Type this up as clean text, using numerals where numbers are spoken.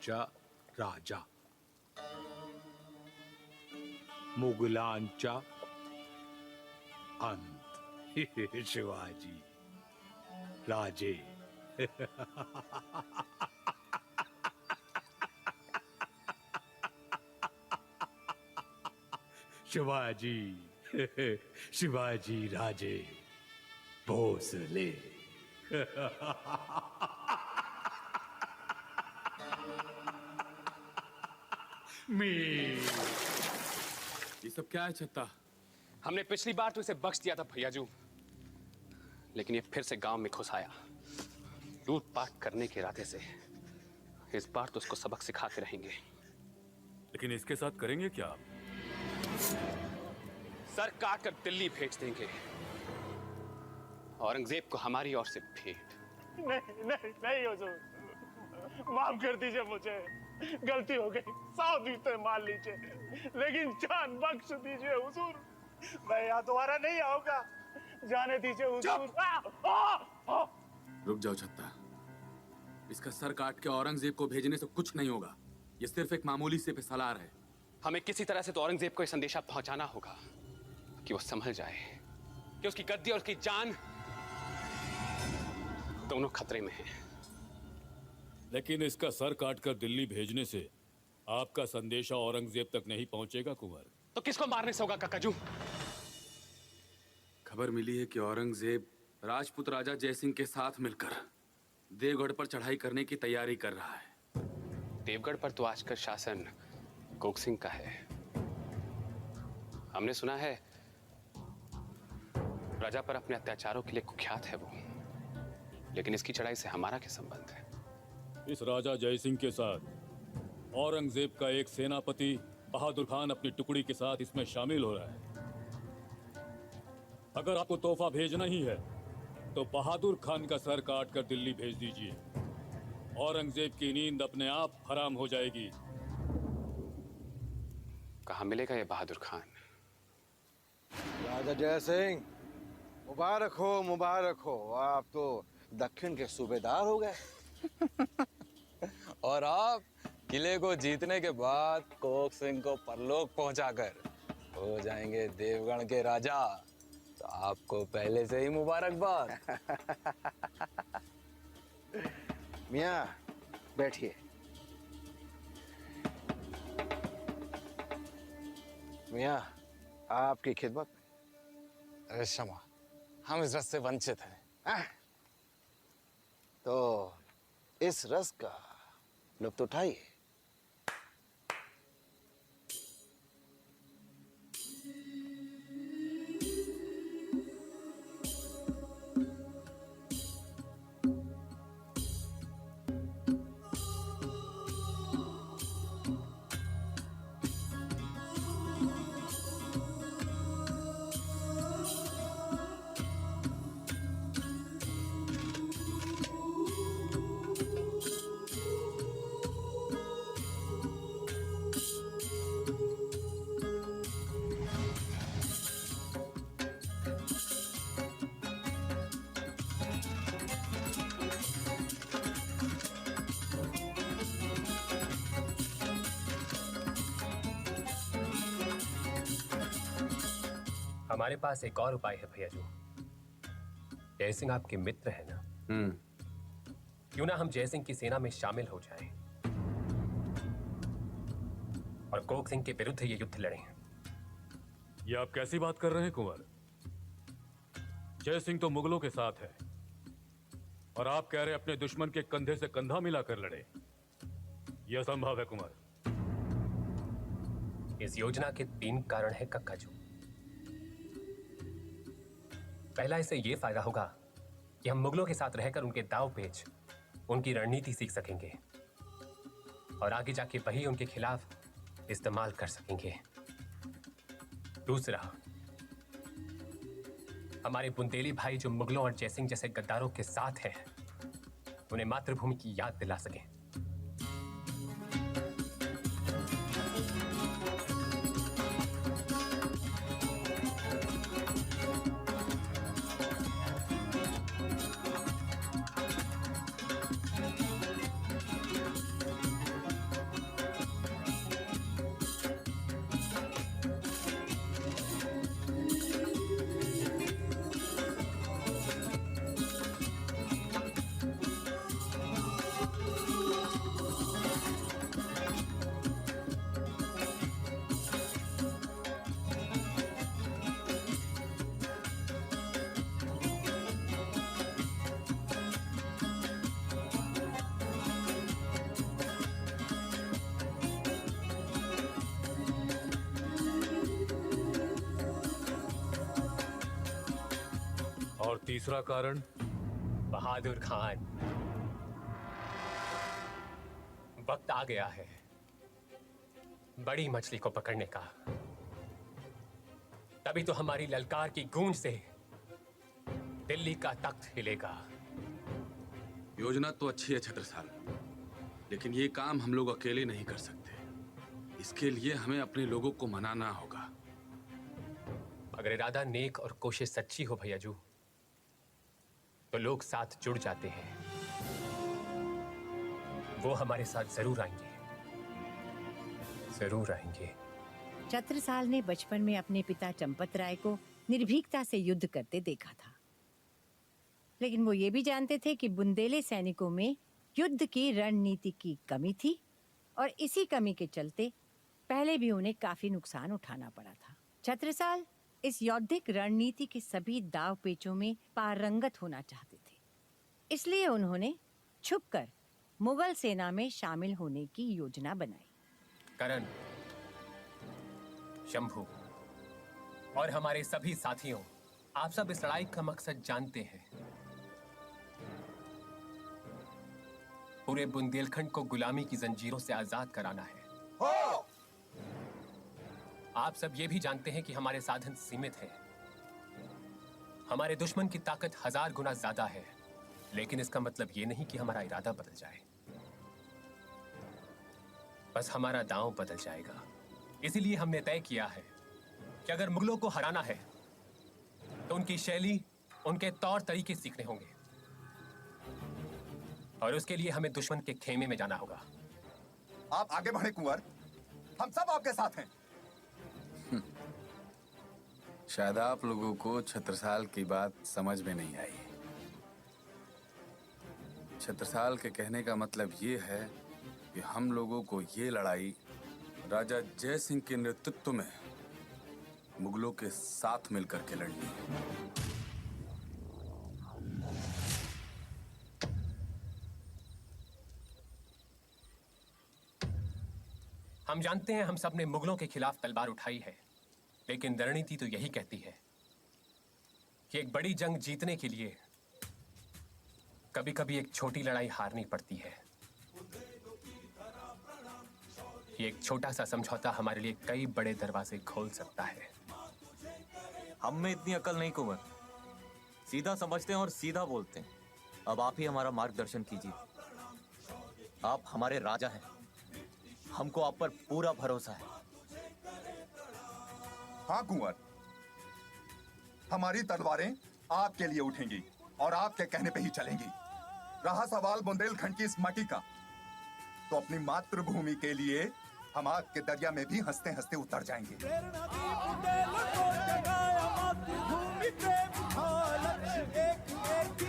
मुघलांचा राजा, मुघलांचा अंत। शिवाजी राजे। शिवाजी, शिवाजी राजे भोसले। ये सब क्या है छत्ता? हमने पिछली बार तो इसे बख्श दिया था भैयाजू, लेकिन ये फिर से गांव में घुस आया लूटपाट करने के इरादे से। इस बार तो उसको सबक सिखा के रहेंगे। लेकिन इसके साथ करेंगे क्या आप? सर काट कर दिल्ली भेज देंगे। औरंगजेब को हमारी ओर से भेंट। नहीं नहीं नहीं हुजूर, माफ कर दीजिए, मुझे गलती हो गई। 100 जूते मार लीजिए, लेकिन जान बख्श दीजिए हुजूर। मैं यहाँ दोबारा नहीं आऊंगा, जाने दीजिए हुजूर। रुक जाओ छत्ता, इसका सर काट के औरंगजेब को भेजने से कुछ नहीं होगा। ये सिर्फ एक मामूली से सलाह है। हमें किसी तरह से तो औरंगजेब को यह संदेशा पहुंचाना होगा कि वो संभल जाए, कि उसकी गद्दी और उसकी जान दोनों खतरे में हैं। लेकिन इसका सर काटकर दिल्ली भेजने से आपका संदेशा औरंगजेब तक नहीं पहुंचेगा कुंवर। तो किसको मारने से होगा काकाजू? खबर मिली है कि औरंगजेब राजपूत राजा जयसिंह के साथ मिलकर देवगढ़ पर चढ़ाई करने की तैयारी कर रहा है। देवगढ़ पर तो आजकल शासन गोक सिंह का है। हमने सुना है प्रजा पर अपने अत्याचारों के लिए कुख्यात है वो, लेकिन इसकी चढ़ाई से हमारा क्या संबंध है? इस राजा जयसिंह के साथ औरंगजेब का एक सेनापति बहादुर खान अपनी टुकड़ी के साथ इसमें शामिल हो रहा है। अगर आपको तोहफा भेजना ही है तो बहादुर खान का सर काट कर दिल्ली भेज दीजिए। औरंगजेब की नींद अपने आप हराम हो जाएगी। कहाँ मिलेगा ये बहादुर खान? राजा जय सिंह, मुबारक हो, मुबारक हो। आप तो दक्षिण के सूबेदार हो गए। और आप किले को जीतने के बाद कोक सिंह को परलोक पहुंचाकर हो जाएंगे देवगढ़ के राजा। तो आपको पहले से ही मुबारकबाद। मियाँ बैठिए। मियाँ आपकी खिदमत में। अरे क्षमा, हम इस रस से वंचित हैं। तो इस रस का लुत्फ उठाइए। हमारे पास एक और उपाय है भैयाजू। जयसिंह आपके मित्र है ना? क्यों ना हम जयसिंह की सेना में शामिल हो जाएं और कोक सिंह के विरुद्ध ये युद्ध लड़ें। ये आप कैसी बात कर रहे हैं कुंवर? जयसिंह तो मुगलों के साथ है और आप कह रहे अपने दुश्मन के कंधे से कंधा मिलाकर लड़े। यह असंभव है कुंवर। इस योजना के 3 कारण है कक्काजू। पहला, इससे यह फायदा होगा कि हम मुगलों के साथ रहकर उनके दांव पेच, उनकी रणनीति सीख सकेंगे और आगे जाके वही उनके खिलाफ इस्तेमाल कर सकेंगे। दूसरा, हमारे बुंदेली भाई जो मुगलों और जयसिंह जैसे गद्दारों के साथ हैं, उन्हें मातृभूमि की याद दिला सकें। तीसरा कारण? बहादुर खान, वक्त आ गया है बड़ी मछली को पकड़ने का। तभी तो हमारी ललकार की गूंज से दिल्ली का तख्त हिलेगा। योजना तो अच्छी है छत्रसाल, लेकिन ये काम हम लोग अकेले नहीं कर सकते। इसके लिए हमें अपने लोगों को मनाना होगा। अगर इरादा नेक और कोशिश सच्ची हो भैयाजू, तो लोग साथ जुड़ जाते हैं। वो हमारे साथ जरूर आएंगे, जरूर आएंगे। छत्रसाल ने बचपन में अपने पिता चंपत राय को निर्भीकता से युद्ध करते देखा था, लेकिन वो ये भी जानते थे कि बुंदेले सैनिकों में युद्ध की रणनीति की कमी थी और इसी कमी के चलते पहले भी उन्हें काफी नुकसान उठाना पड़ा था। छत्रसाल इस यौद्धिक रणनीति के सभी दाव पेचों में पारंगत होना चाहते थे, इसलिए उन्होंने छुपकर मुगल सेना में शामिल होने की योजना बनाई। करण, शंभू और हमारे सभी साथियों, आप सब इस लड़ाई का मकसद जानते हैं। पूरे बुंदेलखंड को गुलामी की जंजीरों से आजाद कराना है। आप सब ये भी जानते हैं कि हमारे साधन सीमित हैं। हमारे दुश्मन की ताकत 1000 गुना ज्यादा है, लेकिन इसका मतलब ये नहीं कि हमारा इरादा बदल जाए। बस हमारा दांव बदल जाएगा। इसीलिए हमने तय किया है कि अगर मुगलों को हराना है तो उनकी शैली, उनके तौर तरीके सीखने होंगे, और उसके लिए हमें दुश्मन के खेमे में जाना होगा। आप आगे बढ़े कुंवर, हम सब आपके साथ हैं। शायद आप लोगों को छत्रसाल की बात समझ में नहीं आई। छत्रसाल के कहने का मतलब ये है कि हम लोगों को ये लड़ाई राजा जय सिंह के नेतृत्व में मुगलों के साथ मिलकर के लड़नी है। हम जानते हैं हम सब ने मुगलों के खिलाफ तलवार उठाई है, लेकिन रणनीति तो यही कहती है कि एक बड़ी जंग जीतने के लिए कभी कभी एक छोटी लड़ाई हारनी पड़ती है। ये एक छोटा सा समझौता हमारे लिए कई बड़े दरवाजे खोल सकता है। हम में इतनी अकल नहीं कुंवर, सीधा समझते हैं और सीधा बोलते हैं। अब आप ही हमारा मार्गदर्शन कीजिए। आप हमारे राजा हैं, हमको आप पर पूरा भरोसा है। हाँ कुंवर, हमारी तलवारें आपके लिए उठेंगी और आपके कहने पे ही चलेंगी। रहा सवाल बुंदेलखंड की इस माटी का, तो अपनी मातृभूमि के लिए हम आग के दरिया में भी हंसते हंसते उतर जाएंगे। मातृभूमि पे लक्ष्य एक एक